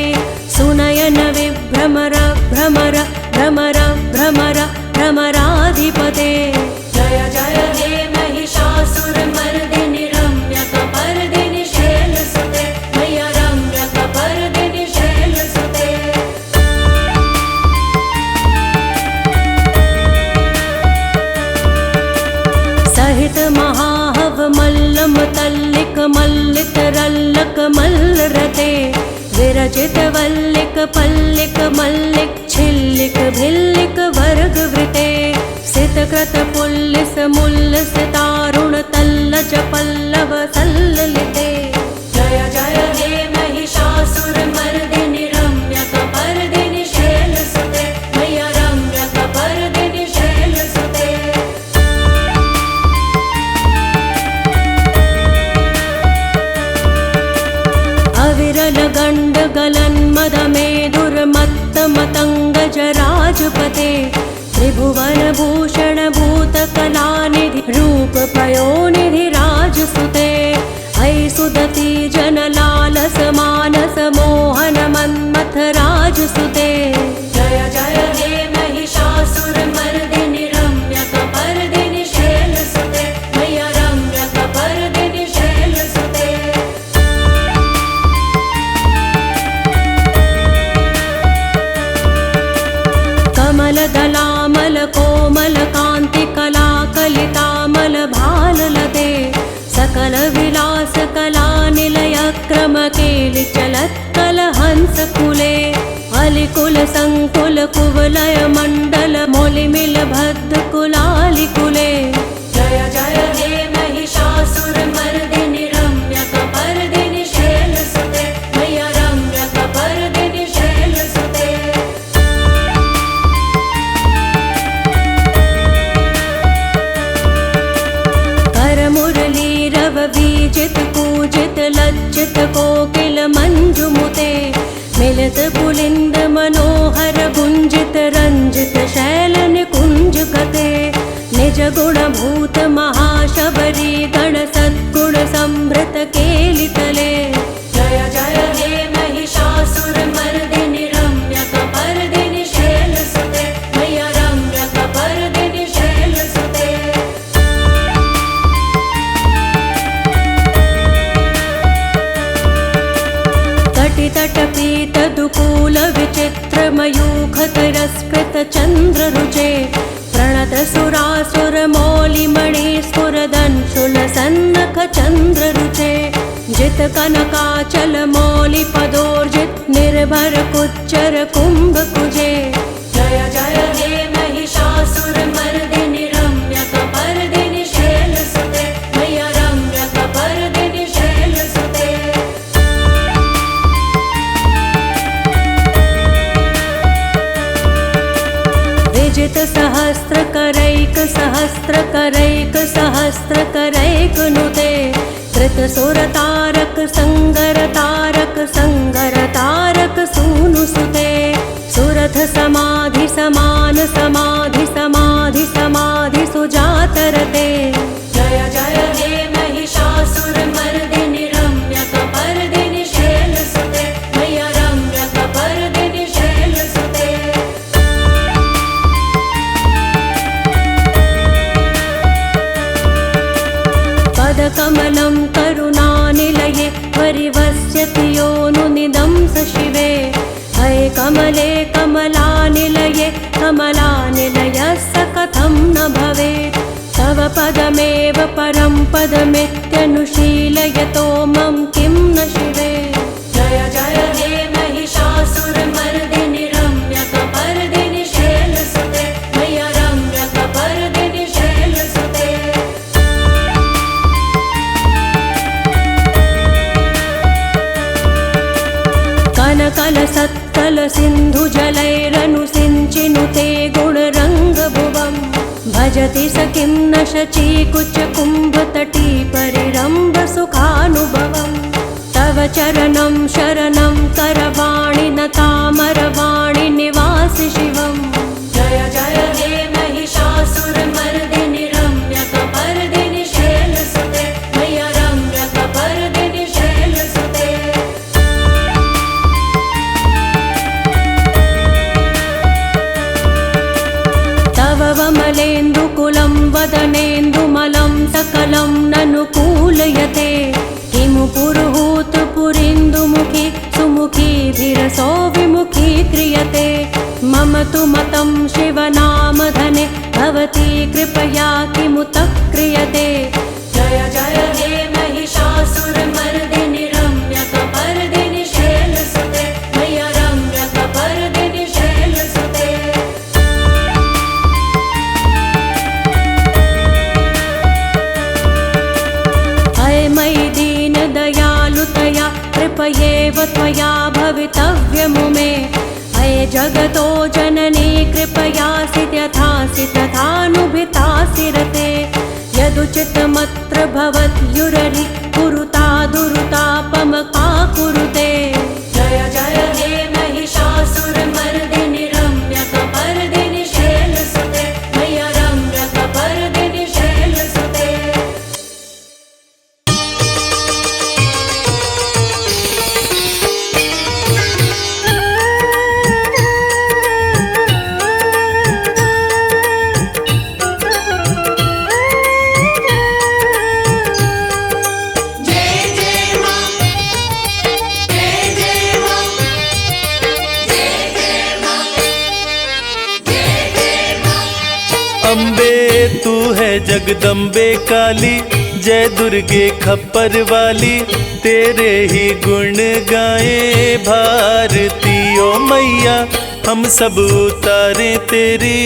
सुनयन विभ्रमर भ्रमर भ्रमर भ्रमर भ्रमराधिपते जय जय हे महिषासुर मर्दिनि रम्यकपर्दिनि शैलसुते मैया रम्यकपर्दिनि शैलसुते सहित महाहव मल्लम तल्लिक मल्लित रल्लक मल्लरते विरचित वल्लिक पल्लिक मल्लिक छिल्लिक भिल्लिक वर्गवृते सितकृत पुल्लिस मुल्लस तारुण तल्लज पल्लव सल्ललिते जय जय हे महिषासुर मर्दिनि रम्यकपर्दिनि शैलसुते मैया रम्यकपर्दिनि शैलसुते अविरल गण्ड गलन मदमेधुर्मत्त मतंग जराजपते त्रिभुवन भूषण भूत कलानिधि रूप पयोनिधि राजसुते ऐ सुदति जन लालस मानस मोहन मन्मथ राजसुते जय जय हे महिषासुर मर्दिनि रम्यकपर्दिनि शैलसुते मैया रम्यकपर्दिनि शैलसुते कमलदलामल कोमल कान्ति कला कलितामल भाललते सकल विलास कला निलय क्रम केलि चलत्कल हंस कुले अलिकुल संकुल कुवलय मंडल मोलिमिल भद्द कुलालि कुले जय जय हे महिषासुर मर्दिनि रम्यकपर्दिनि शैलसुते मैया रम्यकपर्दिनि शैलसुते करमुरलीरव बीजित पूजित लज्जित कोकिल मंजुमुते मिलित पुलिंद मनोहर गुंजित रंजित शैल निकुंज कते निज गुण भूत महाशबरी गण सद्गुण संभृत केलितले जय जय हे महिषासुर मर्दिनि रम्यकपर्दिनि शैलसुते मैया रम्यकपर्दिनि शैलसुते कटितटपीत दुकूल विचित्र मयूख तिरस्कृत चंद्र रुचे प्रणत सुरासुर मौलि मणि स्फुरदंशुल सन्नख चंद्र रुचे जित कनकाचल मौलि पदोर्जित निर्भर कुच्चर कुंभ कुजे जय जय हे महिषासुर मर्दिनि रम्यकपर्दिनि शैलसुते मैया रम्यकपर्दिनि शैलसुते विजित सहस्त्र करैक सहस्त्र करैक सहस्त्र करैक नुते कृत सुर तारक संगर तारक संगर तारक सूनु सुते सुरथ समाधि समान समाधि समाधि समाधि सुजातरते जय जय हे महिषासुर मर्दिनि रम्यकपर्दिनि शैलसुते मैया रम्यकपर्दिनि शैलसुते पदकमलं करुणानिलये परिवस्यति योनुनिदं स शिवे हये कमले कमलानिलये कमलानिलयस्य कथं न भवेत् तव पदमेव परं पदमित्यनुशीलयतो मम किं न शिवे जय जय हे महिषा कलसत्कल सिन्धुजलैरनुसिञ्चिनुते गुणरङ्गभुवम् भजति स किं न शचीकुचकुम्भतटी परिरम्भसुखानुभवम् तव चरणं शरणं करवाणि न तामरवाणि निवासि शिवम् जय जय हे महिषासुरमर्दिनि रम्यकपर्दिनि शैलसुते मय्य रम्यकपर्दिनि शैलसुते तव वमलेन्दुकुलं वदनेन्दुमलं सकलं ननुकूलयते किमु पुरुहूतपुरीन्दुमुखी सुमुखी धीरसो विमुखी क्रियते मम तु मतं शिवनामधने भवती कृपया किमुतः क्रियते जय जय हे महिषासुरमर्दिनि रम्यकपर्दिनि शैलसुते मय्य रम्यकपर्दिनि शैलसुते अये मयि दीनदयालुतया कृपयेव त्वया भवितव्यमुमे अये जगतो जननी कृपयासि यथासि तथानुभितासि रते यदुचितमत्र भवत्युररि कुरुता दुरुतापमका कुरुते जय जय हे महिषासुरमर्दिनि रम्यकपर्दिनि शैलसुते मय्य रम्यकपर्दिनि शैलसुते अम्बे तू है जगदम्बे काली, जय दुर्गे खप्पर वाली, तेरे ही गुण गाए भारती। ओ मैया हम सब उतारे तेरी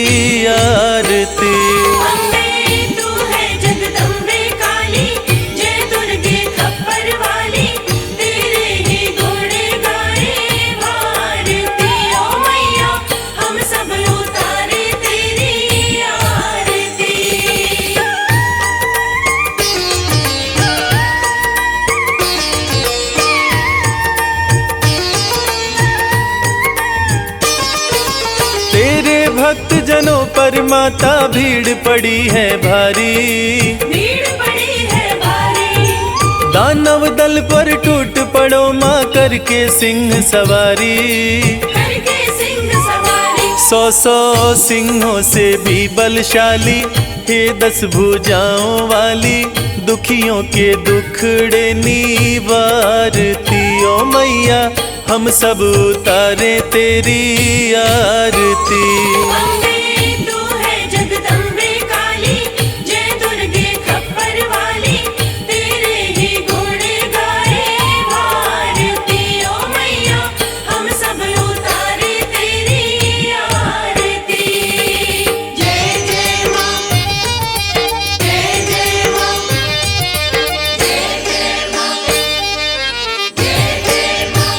आरती। अम्बे तू है जगदम्बे काली, जय दुर्गे खप्पर वाली, तेरे ही गुण गाए भारती। ओ मैया हम सब उतारे तेरी आरती। तेरे भक्त जनों पर माता भीड़ पड़ी है भारी, भीड़ पड़ी है भारी। दानव दल पर टूट पड़ो माँ करके सिंह सवारी। करके सिंह सवारी। 100 सिंहों से भी बलशाली, हे 10 भुजाओं वाली, दुखियों के दुखड़े निवारती। ओ मैया हम सब उतारे तेरी आरती। अम्बे तू है जगदम्बे काली, जय दुर्गे खप्पर वाली, तेरे ही गुण गाए भारती। ओ मैया हम सब उतारे तेरी आरती। जय जय माँ, जय जय माँ, जय जय माँ, जय जय माँ।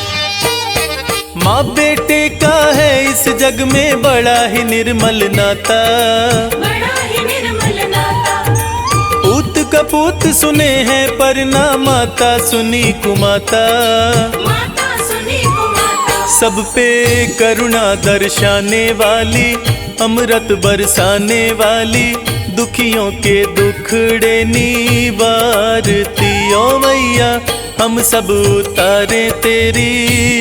माँ बेटे का है इस जग में बड़ा ही निर्मल नाता, बड़ा ही निर्मल नाता। पूत कपूत सुने हैं पर ना माता सुनी कुमाता। माता सुनी कुमाता। सब पे करुणा दर्शाने वाली, अमृत बरसाने वाली, दुखियों के दुखड़े निवारती। ओ मैया हम सब उतारे तेरी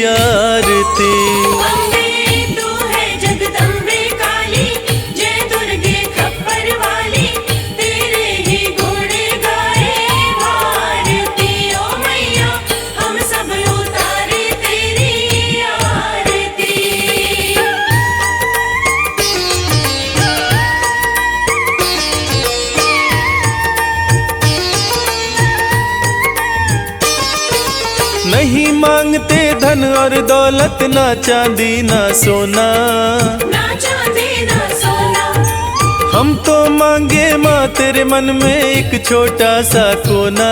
आरती। अम्बे तू है जगदम्बे काली, जय दुर्गे खप्पर वाली, तेरे ही गुण गाए भारती। ओ मैया हम सब उतारे तेरी आरती। नहीं मांगते धन और दौलत, ना चांदी ना सोना, ना चांदी ना सोना। हम तो मांगे माँ तेरे मन में एक छोटा सा कोना।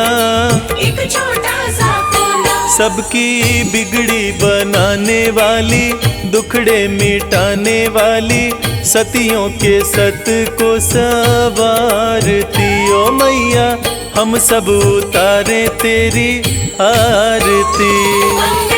एक छोटा सा कोना। सबकी बिगड़ी बनाने वाली, दुखड़े मिटाने वाली, सतियों के सत को सवारती। ओ मैया हम सब उतारे तेरी आरती।